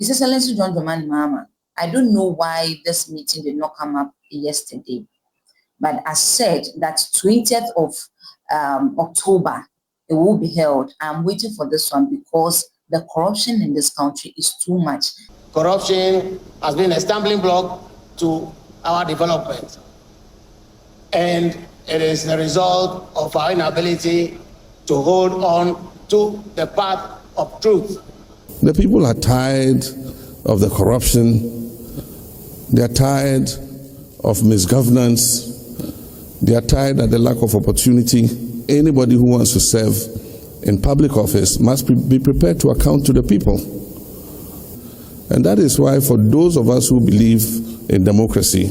His Excellency John Dramani Mahama, I don't know why this meeting did not come up yesterday, but I said that 20th of October, it will be held. I'm waiting for this one because the corruption in this country is too much. Corruption has been a stumbling block to our development, and it is the result of our inability to hold on to the path of truth. The people are tired of the corruption. They are tired of misgovernance. They are tired of the lack of opportunity. Anybody who wants to serve in public office must be prepared to account to the people. And that is why, for those of us who believe in democracy,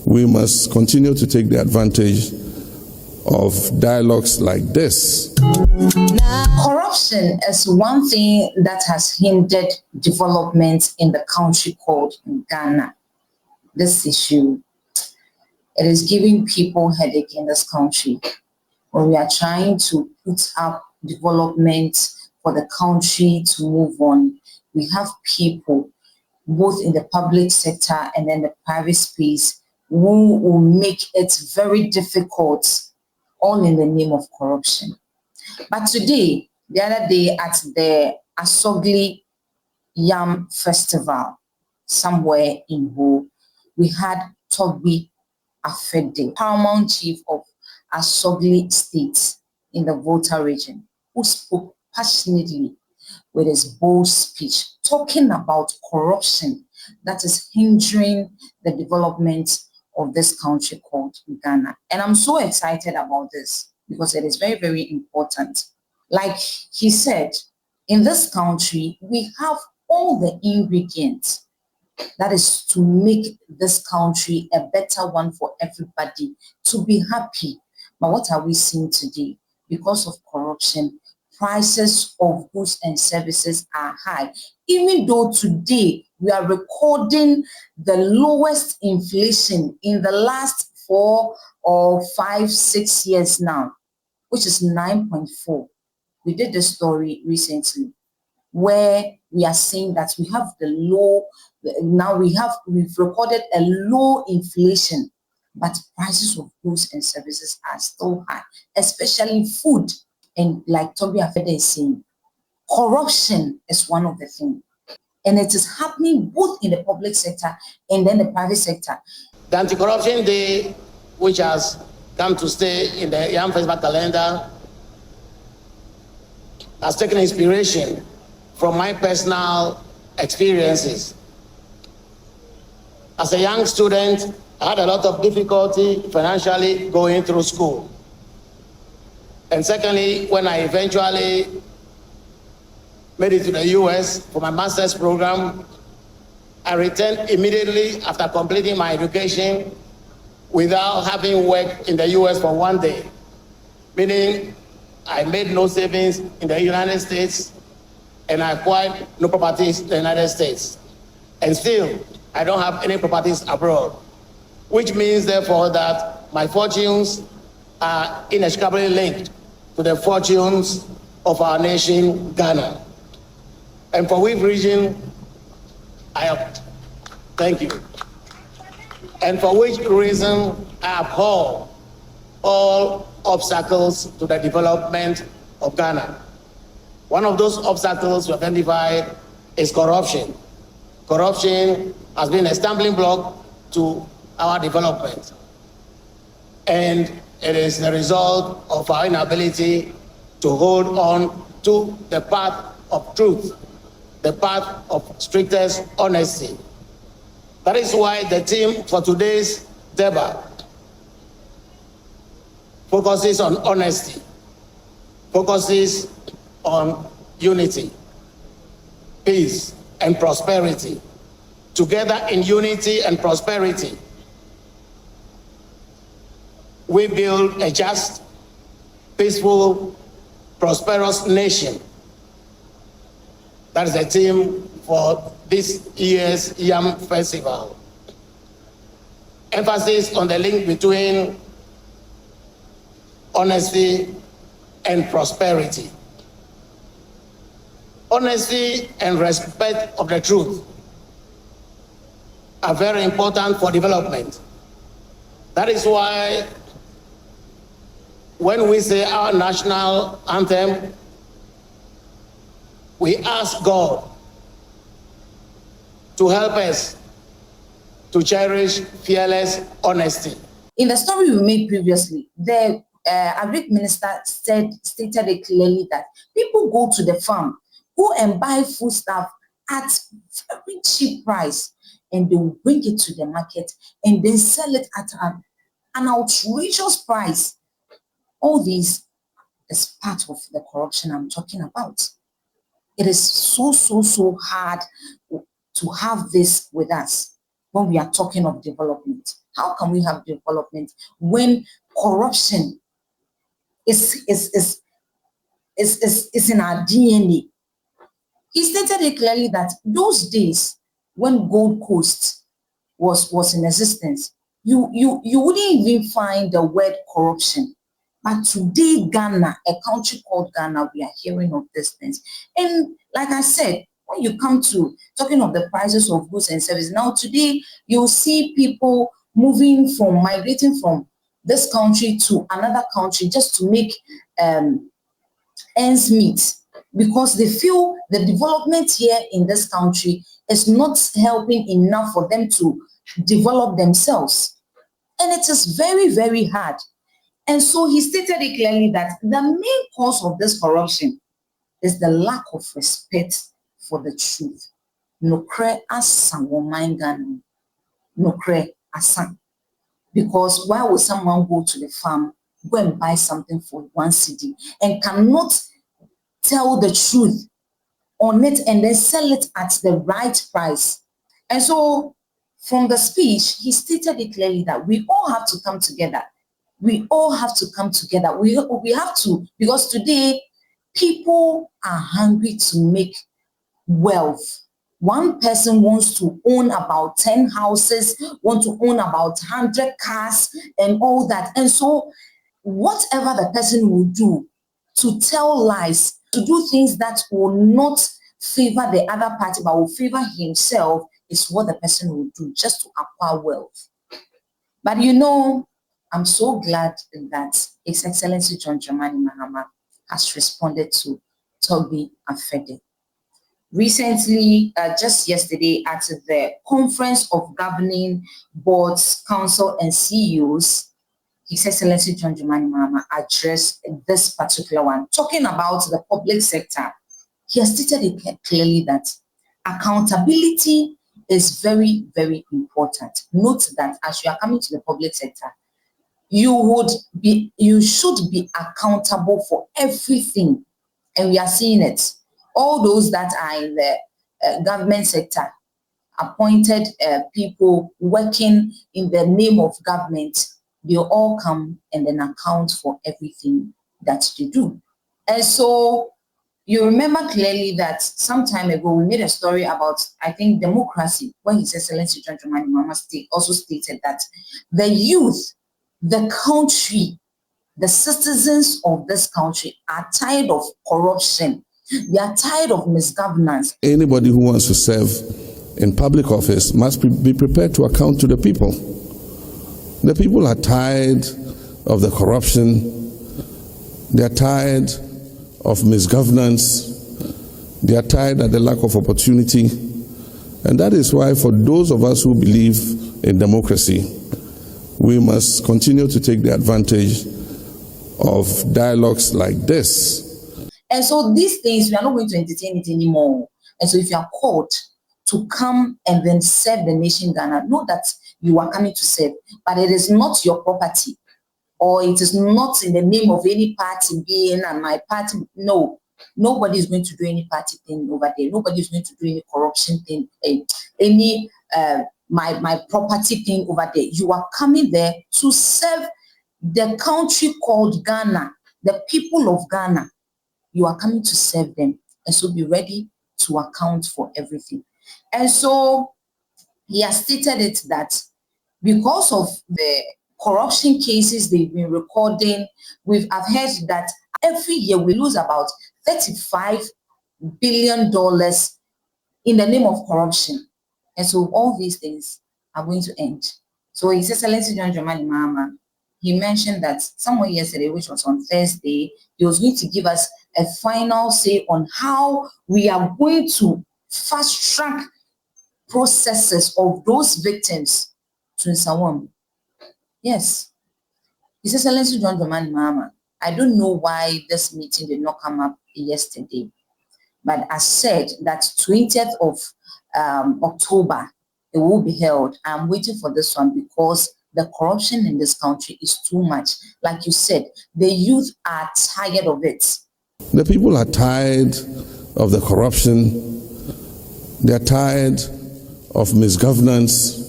we must continue to take the advantage of dialogues like this. Corruption is one thing that has hindered development in the country called Ghana. This issue, it is giving people headache in this country. When we are trying to put up development for the country to move on, we have people, both in the public sector and in the private space, who will make it very difficult, all in the name of corruption. But today, the other day at the Asogli Yam Festival, somewhere in Ho, we had Togbe Afede, paramount chief of Asogli State in the Volta region, who spoke passionately with his bold speech, talking about corruption that is hindering the development of this country called Ghana. And I'm so excited about this because it is very, very important. Like he said, in this country, we have all the ingredients that is to make this country a better one for everybody to be happy. But what are we seeing today? Because of corruption, prices of goods and services are high. Even though today we are recording the lowest inflation in the last 4 or 5, 6 years now, which is 9.4. We did the story recently where we are saying that we have the low, now we've recorded a low inflation, but prices of goods and services are still high, especially food. And like Togbe Afede is saying, corruption is one of the things. And it is happening both in the public sector and then the private sector. The Anti-Corruption Day, which has come to stay in the Yam Festival calendar, has taken inspiration from my personal experiences. As a young student, I had a lot of difficulty financially going through school. And secondly, when I eventually made it to the US for my master's program, I returned immediately after completing my education without having worked in the US for 1 day, meaning I made no savings in the United States and I acquired no properties in the United States. And still, I don't have any properties abroad, which means therefore that my fortunes are inextricably linked to the fortunes of our nation, Ghana. And for which reason, thank you. And for which reason I abhor all obstacles to the development of Ghana. One of those obstacles we identified is corruption. Corruption has been a stumbling block to our development. And it is the result of our inability to hold on to the path of truth, the path of strictest honesty. That is why the theme for today's debate focuses on honesty, focuses on unity, peace, and prosperity. Together in unity and prosperity, we build a just, peaceful, prosperous nation. That is the theme for this year's Yam Festival. Emphasis on the link between honesty and prosperity. Honesty and respect of the truth are very important for development. That is why when we say our national anthem, we ask God to help us to cherish fearless honesty. In the story we made previously, the Agric Minister stated it clearly that people go to the farm, go and buy foodstuff at very cheap price, and they will bring it to the market and then sell it at an outrageous price. All this is part of the corruption I'm talking about. It is so hard to have this with us when we are talking of development. How can we have development when corruption is in our DNA? He stated it clearly that those days when Gold Coast was in existence, you wouldn't even find the word corruption. But today, Ghana, a country called Ghana, we are hearing of these things. And like I said, when you come to talking of the prices of goods and services, now today, you'll see people migrating from this country to another country just to make ends meet, because they feel the development here in this country is not helping enough for them to develop themselves. And it is very hard. And so he stated it clearly that the main cause of this corruption is the lack of respect for the truth. Nokre asan woman nokre asan. Because why would someone go to the farm, go and buy something for 1 cedi and cannot tell the truth on it and then sell it at the right price? And so from the speech, he stated it clearly that we all have to come together. We all have to come together. We have to, because today people are hungry to make wealth. One person wants to own about 10 houses, want to own about 100 cars and all that. And so whatever the person will do to tell lies, to do things that will not favor the other party but will favor himself, is what the person will do just to acquire wealth. But you know, I'm so glad that His Excellency John Dramani Mahama has responded to Togbe Afede. Recently, just yesterday, at the Conference of Governing Boards, Council and CEOs, His Excellency John Dramani Mahama addressed this particular one, talking about the public sector. He has stated it clearly that accountability is very important. Note that as you are coming to the public sector, you should be accountable for everything, and we are seeing it. All those that are in the government sector, appointed people working in the name of government, they all come and then account for everything that they do. And so you remember clearly that some time ago we made a story about, I think, democracy, when His Excellency John Dramani Mahama also stated that the youth, the country, the citizens of this country are tired of corruption. They are tired of misgovernance. Anybody who wants to serve in public office must be prepared to account to the people. The people are tired of the corruption. They are tired of misgovernance. They are tired of the lack of opportunity. And that is why, for those of us who believe in democracy, we must continue to take the advantage of dialogues like this. And so these things, we are not going to entertain it anymore. And so if you are called to come and then serve the nation Ghana, know that you are coming to serve, but it is not your property, or it is not in the name of any party being and my party. No, nobody is going to do any party thing over there. Nobody is going to do any corruption thing, any my property thing over there. You are coming there to serve the country called Ghana, the people of Ghana. You are coming to serve them, and so be ready to account for everything. And so he has stated it that because of the corruption cases they've been recording, I've heard that every year we lose about 35 billion in the name of corruption. And so all these things are going to end. So His Excellency John Dramani Mahama, he mentioned that somewhere yesterday, which was on Thursday, he was going to give us a final say on how we are going to fast track processes of those victims to Nsawam. Yes. His Excellency John Dramani Mahama, I don't know why this meeting did not come up yesterday, but I said that 20th of October, it will be held. I'm waiting for this one because the corruption in this country is too much. Like you said, the youth are tired of it. The people are tired of the corruption. They are tired of misgovernance.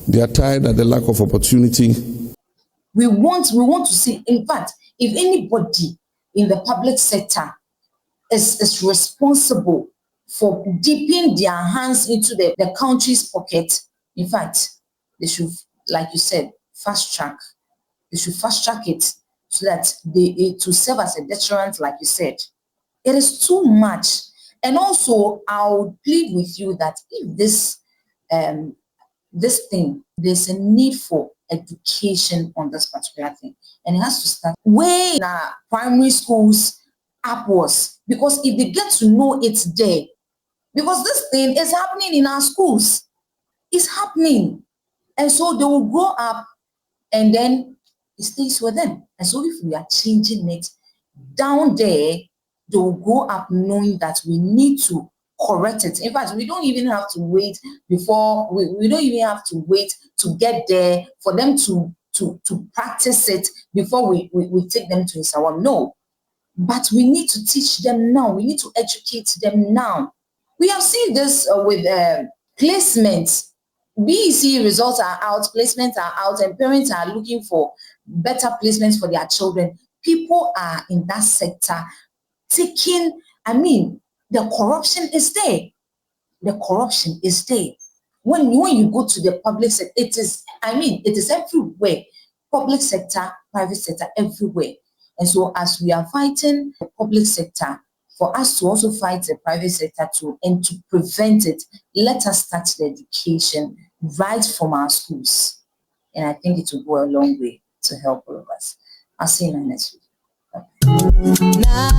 They are tired of the lack of opportunity. We want to see, in fact, if anybody in the public sector is responsible for dipping their hands into the country's pocket, in fact, they should, like you said, fast track. They should fast track it so that to serve as a deterrent, like you said. It is too much. And also, I'll plead with you that if this thing, there's a need for education on this particular thing. And it has to start way in our primary schools upwards. Because if they get to know it's there, because this thing is happening in our schools. It's happening. And so they will grow up and then it stays with them. And so if we are changing it down there, they will grow up knowing that we need to correct it. In fact, we don't even have to wait before, we don't even have to wait to get there for them to practice it before we take them to Nsawam. No. But we need to teach them now. We need to educate them now. We have seen this with placements. BEC results are out, placements are out, and parents are looking for better placements for their children. People are in that sector taking, the corruption is there. The corruption is there. When you go to the public sector, it is everywhere. Public sector, private sector, everywhere. And so as we are fighting the public sector, for us to also fight the private sector and to prevent it, let us start the education right from our schools. And I think it will go a long way to help all of us. I'll see you in the next video.